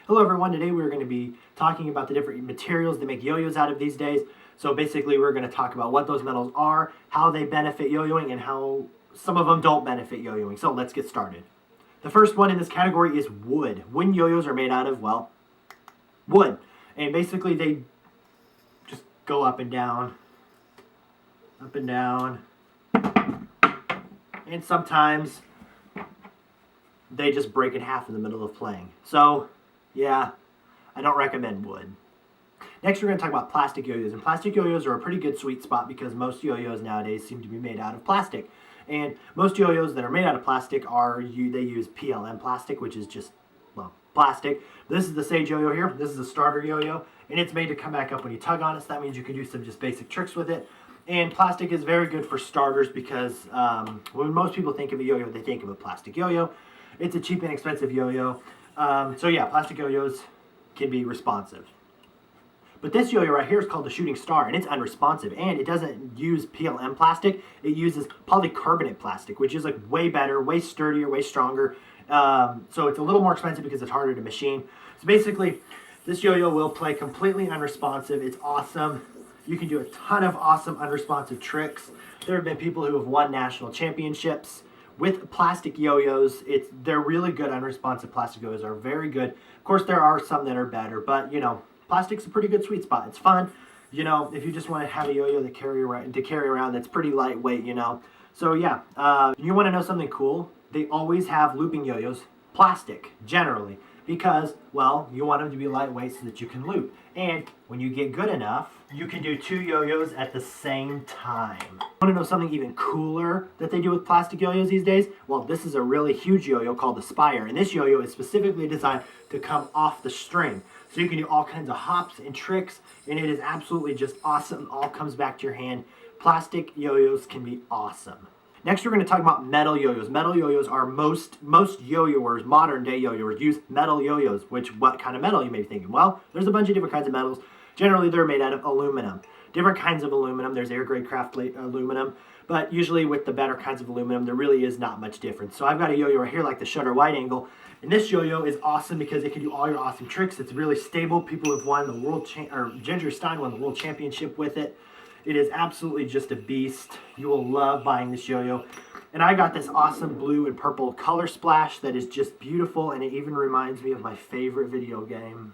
Hello everyone, today we're going to be talking about the different materials they make yo-yos out of these days. So basically we're going to talk about what those metals are, how they benefit yo-yoing, and how some of them don't benefit yo-yoing. So let's get started. The first one in this category is wood. Wooden yo-yos are made out of, well, wood. And basically they just go up and down, and sometimes they just break in half in the middle of playing. So yeah, I don't recommend wood. Next, we're going to talk about plastic yo-yos. And plastic yo-yos are a pretty good sweet spot because most yo-yos nowadays seem to be made out of plastic. And most yo-yos that are made out of plastic they use PLM plastic, which is just, well, plastic. This is the Sage yo-yo here. This is a starter yo-yo, and it's made to come back up when you tug on it. So that means you can do some just basic tricks with it. And plastic is very good for starters because when most people think of a yo-yo, they think of a plastic yo-yo. It's a cheap and expensive yo-yo. So yeah, plastic yo-yos can be responsive. But this yo-yo right here is called the Shooting Star, and it's unresponsive, and it doesn't use PLM plastic. It uses polycarbonate plastic, which is like way better, way sturdier, way stronger. So it's a little more expensive because it's harder to machine. So basically, this yo-yo will play completely unresponsive. It's awesome. You can do a ton of awesome unresponsive tricks. There have been people who have won national championships with plastic yo-yos. They're really good. Unresponsive plastic yo-yos are very good. Of course, there are some that are better, but you know, plastic's a pretty good sweet spot. It's fun, you know, if you just want to have a yo-yo to carry around that's pretty lightweight, you know. So yeah, you want to know something cool? They always have looping yo-yos, plastic, generally, because, well, you want them to be lightweight so that you can loop. And when you get good enough, you can do two yo-yos at the same time. Want to know something even cooler that they do with plastic yo-yos these days? Well, this is a really huge yo-yo called the Spire, and this yo-yo is specifically designed to come off the string. So you can do all kinds of hops and tricks, and it is absolutely just awesome. All comes back to your hand. Plastic yo-yos can be awesome. Next, we're going to talk about metal yo-yos. Metal yo-yos are most yo-yoers, modern day yo-yoers, use metal yo-yos. What kind of metal you may be thinking? Well, there's a bunch of different kinds of metals. Generally, they're made out of aluminum. Different kinds of aluminum. There's air-grade craft aluminum. But usually with the better kinds of aluminum, there really is not much difference. So I've got a yo-yo right here like the Shutter Wide Angle. And this yo-yo is awesome because it can do all your awesome tricks. It's really stable. People have won the Ginger Stein won the world championship with it. It is absolutely just a beast. You will love buying this yo-yo. And I got this awesome blue and purple color splash that is just beautiful, and it even reminds me of my favorite video game.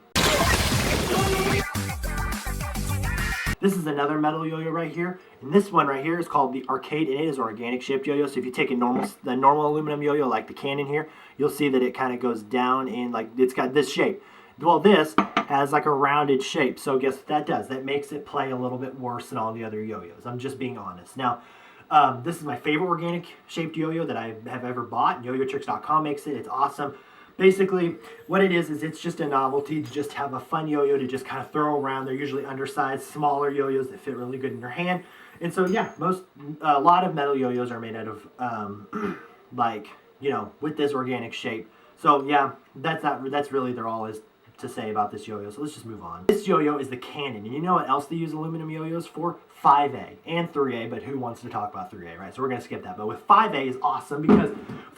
This is another metal yo-yo right here, and this one right here is called the Arcade, and it is an organic shaped yo-yo. So if you take the normal aluminum yo-yo like the Canon here, you'll see that it kind of goes down and like it's got this shape. Well, this has like a rounded shape, so guess what that does? That makes it play a little bit worse than all the other yo-yos. I'm just being honest. Now, this is my favorite organic shaped yo-yo that I have ever bought. YoYoTricks.com makes it. It's awesome. Basically, what it is it's just a novelty to just have a fun yo-yo to just kind of throw around. They're usually undersized, smaller yo-yos that fit really good in your hand. And so, yeah, a lot of metal yo-yos are made out of, like, you know, with this organic shape. So, yeah, that's really all is to say about this yo-yo. So let's just move on. This yo-yo is the Canon. And you know what else they use aluminum yo-yos for? 5A and 3A, but who wants to talk about 3A, right? So we're going to skip that. But with 5A is awesome because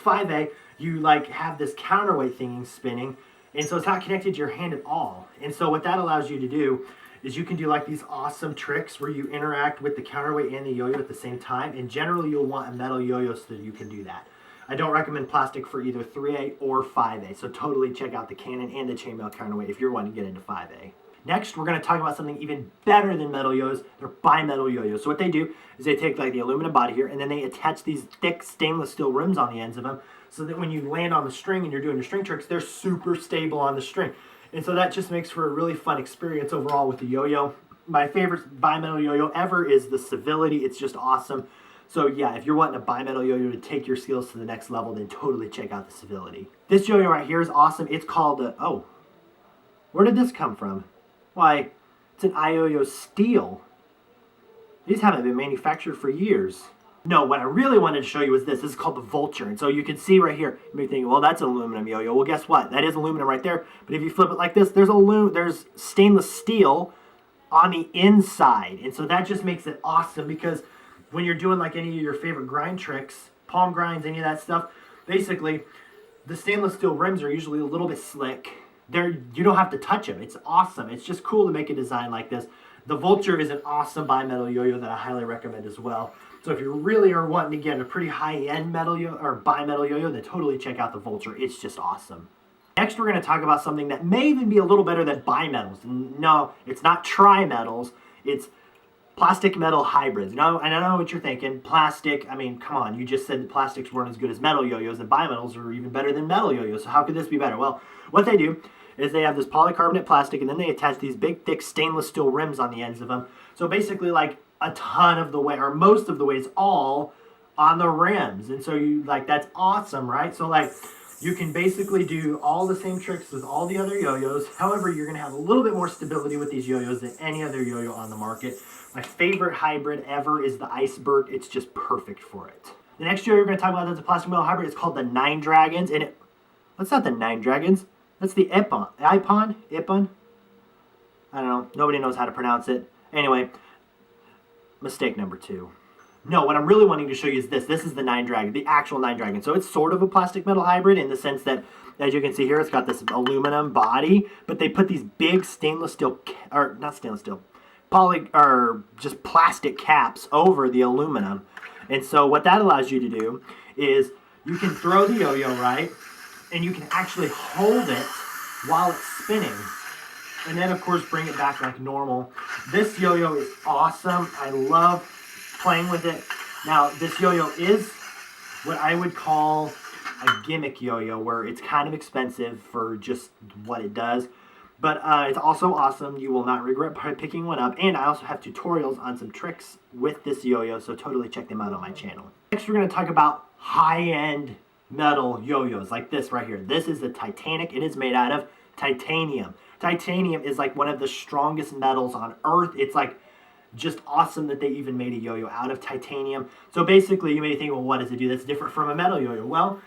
5A, you like have this counterweight thing spinning, and so it's not connected to your hand at all. And so what that allows you to do is you can do like these awesome tricks where you interact with the counterweight and the yo-yo at the same time. And generally you'll want a metal yo-yo so that you can do that. I don't recommend plastic for either 3A or 5A, so totally check out the Canon and the chainmail counterweight if you're wanting to get into 5A. Next, we're going to talk about something even better than metal yo-yos. They're bimetal yo-yos. So what they do is they take like the aluminum body here, and then they attach these thick stainless steel rims on the ends of them so that when you land on the string and you're doing your string tricks, they're super stable on the string. And so that just makes for a really fun experience overall with the yo-yo. My favorite bimetal yo-yo ever is the Civility. It's just awesome. So yeah, if you're wanting a bimetal yo-yo to take your skills to the next level, then totally check out the Civility. This yo-yo right here is awesome. It's called oh, where did this come from? Why, it's an iYoyo steel. These haven't been manufactured for years. No, what I really wanted to show you was this. This is called the Vulture. And so you can see right here, you may think, well, that's an aluminum yo-yo. Well, guess what? That is aluminum right there. But if you flip it like this, there's stainless steel on the inside. And so that just makes it awesome because when you're doing like any of your favorite grind tricks, palm grinds, any of that stuff, basically the stainless steel rims are usually a little bit slick. you don't have to touch them. It's awesome. It's just cool to make a design like this. The Vulture is an awesome bimetal yo-yo that I highly recommend as well. So if you really are wanting to get a pretty high-end metal or bimetal yo-yo, then totally check out the Vulture. It's just awesome. Next, we're going to talk about something that may even be a little better than bimetals. No, it's not trimetals. It's plastic metal hybrids. No, and I know what you're thinking. Plastic, I mean, come on. You just said that plastics weren't as good as metal yo-yos, and bimetals are even better than metal yo-yos. So how could this be better? Well, what they do is they have this polycarbonate plastic, and then they attach these big, thick stainless steel rims on the ends of them. So basically, like a ton of the way, or most of the way, it's all on the rims. And so you, like, that's awesome, right? So, like, you can basically do all the same tricks with all the other yo-yos. However, you're going to have a little bit more stability with these yo-yos than any other yo-yo on the market. My favorite hybrid ever is the Iceberg. It's just perfect for it. The next yo-yo we're going to talk about that's a plastic metal hybrid. It's called the Nine Dragons. And that's not the Nine Dragons. That's the Ippon. Ippon? I don't know. Nobody knows how to pronounce it. Anyway, mistake number 2. No, what I'm really wanting to show you is this. This is the Nine Dragon, the actual Nine Dragon. So it's sort of a plastic metal hybrid in the sense that, as you can see here, it's got this aluminum body, but they put these big stainless steel, or not stainless steel, just plastic caps over the aluminum. And so what that allows you to do is you can throw the yo-yo, right? And you can actually hold it while it's spinning. And then, of course, bring it back like normal. This yo-yo is awesome. I love playing with it. Now, this yo-yo is what I would call a gimmick yo-yo, where it's kind of expensive for just what it does. But it's also awesome. You will not regret picking one up. And I also have tutorials on some tricks with this yo-yo, so totally check them out on my channel. Next, we're going to talk about high-end metal yo-yos like this right here. This is the Titanic. It is made out of titanium. Titanium is like one of the strongest metals on earth. It's like just awesome that they even made a yo-yo out of titanium. So basically, you may think, well, what does it do that's different from a metal yo-yo? Well,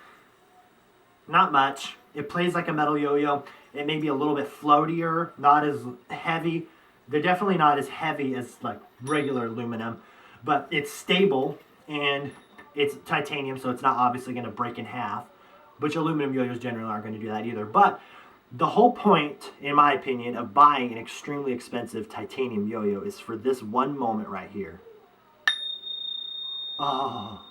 not much. It plays like a metal yo-yo. It may be a little bit floatier, not as heavy. They're definitely not as heavy as like regular aluminum, but it's stable and it's titanium, so it's not obviously going to break in half, which aluminum yo-yos generally aren't going to do that either. But the whole point, in my opinion, of buying an extremely expensive titanium yo-yo is for this one moment right here. Oh.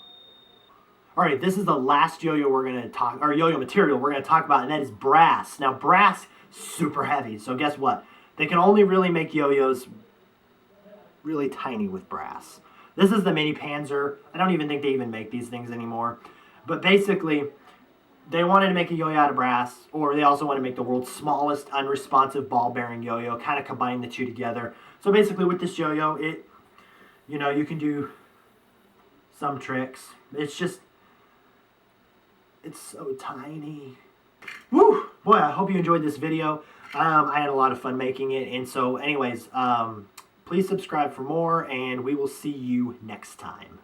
All right, this is the last yo-yo we're going to talk, or yo-yo material we're going to talk about, and that is brass. Now, brass, super heavy, so guess what? They can only really make yo-yos really tiny with brass. This is the Mini Panzer. I don't even think they even make these things anymore. But basically, they wanted to make a yo-yo out of brass, or they also want to make the world's smallest unresponsive ball-bearing yo-yo, kind of combine the two together. So basically, with this yo-yo, you can do some tricks. It's so tiny. Woo! Boy, I hope you enjoyed this video. I had a lot of fun making it. And so anyways, please subscribe for more, and we will see you next time.